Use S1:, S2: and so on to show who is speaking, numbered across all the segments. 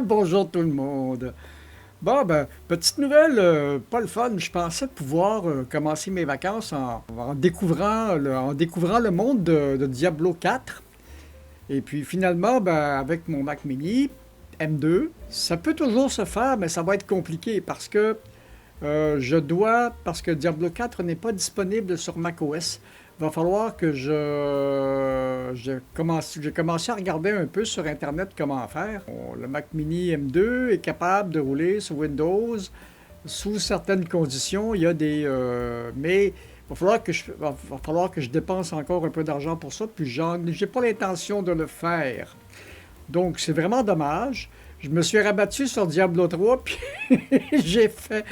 S1: Bonjour tout le monde. Bon, ben, petite nouvelle, pas le fun. Je pensais pouvoir commencer mes vacances en découvrant le monde de Diablo 4. Et puis finalement, ben, avec mon Mac Mini M2, ça peut toujours se faire, mais ça va être compliqué parce que parce que Diablo 4 n'est pas disponible sur macOS. Il va falloir que j'ai commencé à regarder un peu sur Internet comment faire. Le Mac Mini M2 est capable de rouler sur Windows sous certaines conditions. Mais il va falloir que je dépense encore un peu d'argent pour ça, puis j'ai pas l'intention de le faire. Donc c'est vraiment dommage. Je me suis rabattu sur Diablo 3, puis j'ai fait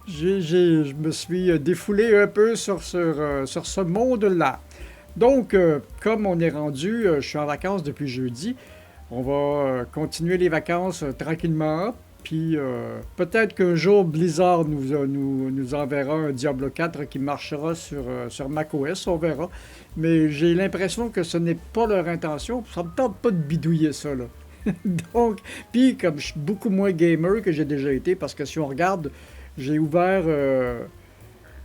S1: je me suis défoulé un peu sur ce monde-là. Donc, comme on est rendu, je suis en vacances depuis jeudi, on va continuer les vacances tranquillement. Puis peut-être qu'un jour, Blizzard nous enverra un Diablo 4 qui marchera sur macOS, on verra. Mais j'ai l'impression que ce n'est pas leur intention. Ça me tente pas de bidouiller ça, là. Donc, puis comme je suis beaucoup moins gamer que j'ai déjà été, parce que si on regarde, j'ai ouvert, euh,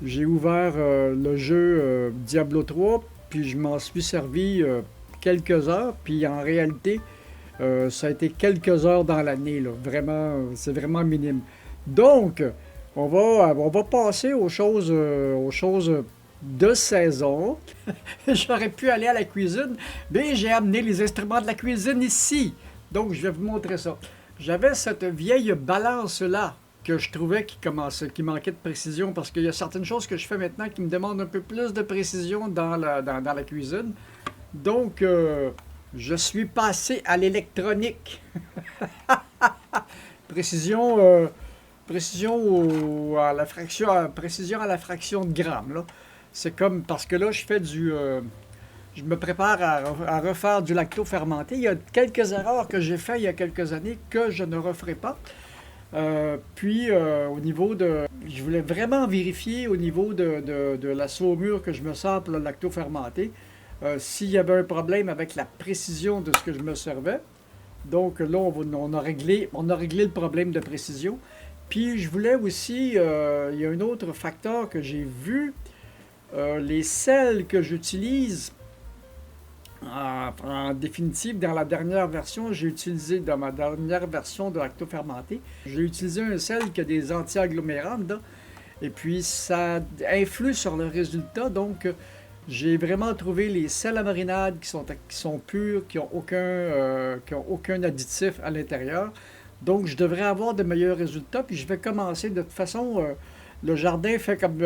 S1: j'ai ouvert le jeu Diablo 3, puis je m'en suis servi quelques heures, puis en réalité, ça a été quelques heures dans l'année, là. Vraiment, c'est vraiment minime. Donc, on va passer aux choses de saison. J'aurais pu aller à la cuisine, mais j'ai amené les instruments de la cuisine ici. Donc, je vais vous montrer ça. J'avais cette vieille balance-là que je trouvais qui manquait de précision parce qu'il y a certaines choses que je fais maintenant qui me demandent un peu plus de précision dans la cuisine. Donc, je suis passé à l'électronique. Précision, précision à la fraction de grammes, là. C'est comme parce que là, je me prépare à refaire du lacto fermenté. Il y a quelques erreurs que j'ai faites il y a quelques années que je ne referai pas. Au niveau de... Je voulais vraiment vérifier au niveau de la saumure que je me sers pour le lacto fermenté, s'il y avait un problème avec la précision de ce que je me servais. Donc là, on a réglé le problème de précision. Puis je voulais aussi, il y a un autre facteur que j'ai vu, les sels que j'utilise en définitive, dans ma dernière version de lacto fermenté, j'ai utilisé un sel qui a des anti-agglomérants dedans. Et puis, ça influe sur le résultat. Donc, j'ai vraiment trouvé les sels à marinade qui sont purs, qui ont aucun additif à l'intérieur. Donc, je devrais avoir de meilleurs résultats. Puis, je vais commencer de toute façon. Le jardin fait comme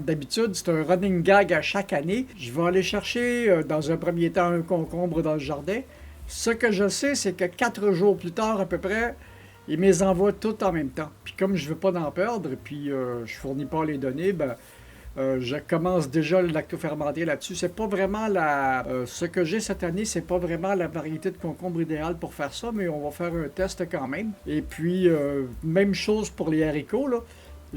S1: d'habitude, c'est un running gag à chaque année. Je vais aller chercher dans un premier temps un concombre dans le jardin. Ce que je sais, c'est que 4 jours plus tard à peu près, ils me les envoient tout en même temps. Puis comme je ne veux pas en perdre, puis je fournis pas les données, ben, je commence déjà le lactofermenté là-dessus. C'est pas vraiment ce que j'ai cette année, c'est pas vraiment la variété de concombre idéale pour faire ça, mais on va faire un test quand même. Et puis, même chose pour les haricots, là.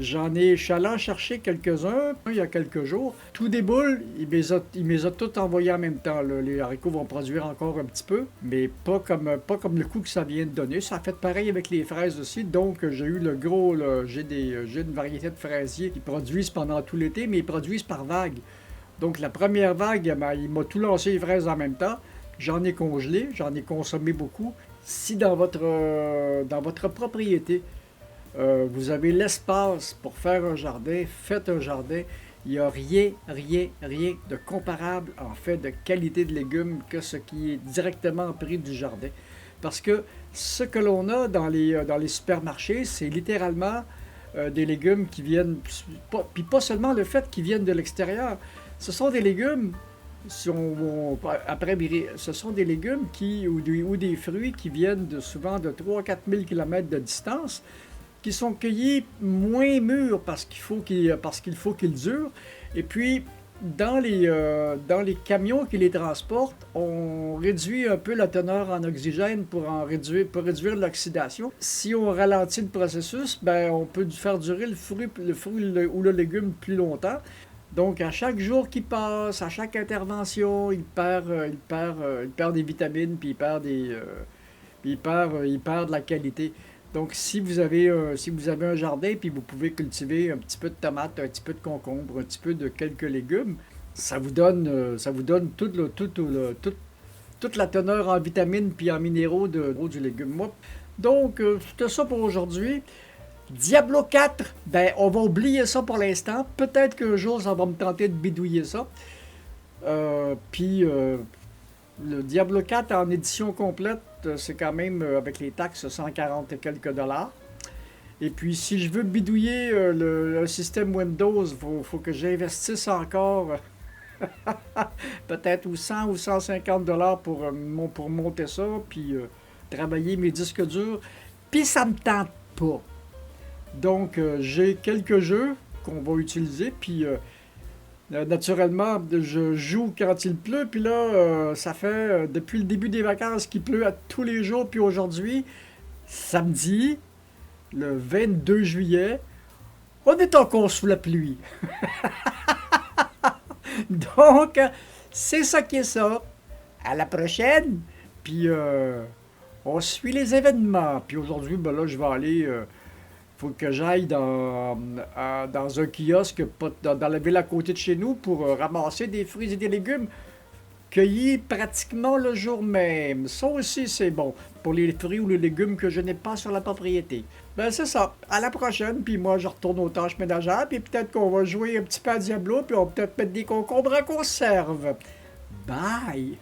S1: Je suis allé en chercher quelques-uns il y a quelques jours. Tout déboule, il me les a tous envoyés en même temps, là. Les haricots vont produire encore un petit peu, mais pas comme le coup que ça vient de donner. Ça a fait pareil avec les fraises aussi. Donc, j'ai eu le gros, là, j'ai une variété de fraisiers qui produisent pendant tout l'été, mais ils produisent par vague. Donc, la première vague, il m'a tout lancé les fraises en même temps. J'en ai congelé, j'en ai consommé beaucoup. Si dans votre propriété, vous avez l'espace pour faire un jardin, faites un jardin. Il n'y a rien, rien, rien de comparable en fait de qualité de légumes que ce qui est directement pris du jardin. Parce que ce que l'on a dans les supermarchés, c'est littéralement des légumes qui viennent, puis pas seulement le fait qu'ils viennent de l'extérieur. Ce sont des légumes, si après, ce sont des légumes ou des fruits qui viennent souvent de 3 000 à 4 000 kilomètres de distance, qui sont cueillis moins mûrs parce qu'il faut qu'ils durent. Et puis, dans les camions qui les transportent, on réduit un peu la teneur en oxygène pour réduire l'oxydation. Si on ralentit le processus, ben, on peut faire durer le fruit ou le légume plus longtemps. Donc, à chaque jour qui passe, à chaque intervention, il perd des vitamines, puis il perd de la qualité. Donc, si vous avez un jardin, puis vous pouvez cultiver un petit peu de tomates, un petit peu de concombre, un petit peu de quelques légumes, ça vous donne toute la teneur en vitamines puis en minéraux du légume. Moi, donc, c'était ça pour aujourd'hui. Diablo 4, ben, on va oublier ça pour l'instant. Peut-être qu'un jour, ça va me tenter de bidouiller ça. Puis, le Diablo 4 en édition complète, c'est quand même, avec les taxes, 140 et quelques dollars. Et puis, si je veux bidouiller le système Windows, faut que j'investisse encore peut-être ou 100 ou 150 dollars pour monter ça, puis travailler mes disques durs. Puis, ça me tente pas. Donc, j'ai quelques jeux qu'on va utiliser, puis naturellement, je joue quand il pleut, puis là, ça fait depuis le début des vacances qu'il pleut à tous les jours, puis aujourd'hui, samedi, le 22 juillet, on est encore sous la pluie. Donc, c'est ça qui est ça. À la prochaine, puis on suit les événements. Puis aujourd'hui, ben là, je vais aller faut que j'aille dans un kiosque dans la ville à côté de chez nous pour ramasser des fruits et des légumes cueillis pratiquement le jour même. Ça aussi, c'est bon pour les fruits ou les légumes que je n'ai pas sur la propriété. Ben, c'est ça. À la prochaine. Puis moi, je retourne aux tâches ménagères. Puis peut-être qu'on va jouer un petit peu à Diablo. Puis on va peut-être mettre des concombres en conserve. Bye!